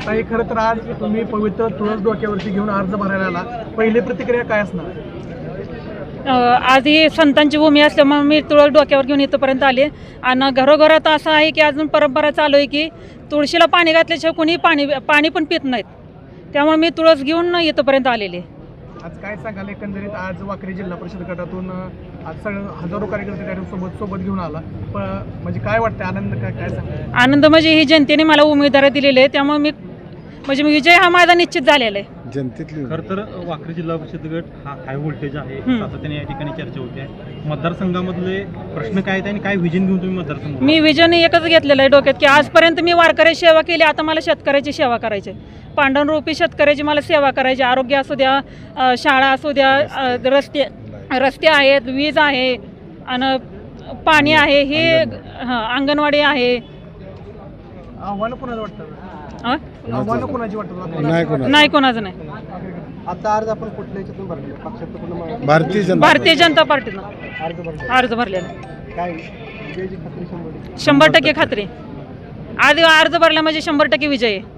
ताई, खरं तर आज तुम्ही पवित्र तुळस डोक्यावरती घेऊन अर्ज भरायला आला, पहिली प्रतिक्रिया काय असणार? आधी संतांची भूमी असल्यामुळे मी तुळस डोक्यावर घेऊन इथंपर्यंत आले. आणि घरोघरात असं आहे की अजून परंपरा चालू आहे की तुळशीला पाणी घातल्याशिवाय कोणी पाणी पण पित नाहीत. त्यामुळे मी तुळस घेऊन इथंपर्यंत आलेले. आज काय सांगाल, एकंदरीत आज वाकरी जिल्हा परिषद गटातून आज सगळं हजारो कार्यकर्ते त्या सोबत घेऊन आला, म्हणजे काय वाटतं, आनंद काय सांगाल? आनंद म्हणजे ही जनतेने मला उमेदवारी दिलेली आहे, त्यामुळे मी विजय हा माझा निश्चित झालेला आहे. जनतेतली खरं तर वाकरी जिल्हा परिषद गट हा हाय व्होल्टेज आहे, सातत्याने या ठिकाणी चर्चा होते आहे. मतदारसंघामधले प्रश्न काय आहेत आणि काय विजन घेऊन तुम्ही मतदारसंघ? मी विजन एकच घेतलेलं आहे डोक्यात की आजपर्यंत मी वारकऱ्याची सेवा केली, आता मला शेतकऱ्याची सेवा करायची. पांडवरूपी शेतकऱ्याची मला सेवा करायची. आरोग्य असू द्या, शाळा असू द्या, रस्ते आहेत, वीज आहे आणि पाणी आहे, हे अंगणवाडी आहे. आव्हानं कोणाचं वाटतं? आव्हानं कोणाची वाटतं? नाही, कोणाचं नाही. आता अर्ज आपण कुठल्या याच्यातून भरले? पक्षात भारतीय जनता पार्टीनं अर्ज भरलेला. काय विजयाची खात्री? 100% खात्री. आधी अर्ज भरला म्हणजे 100% विजय आहे.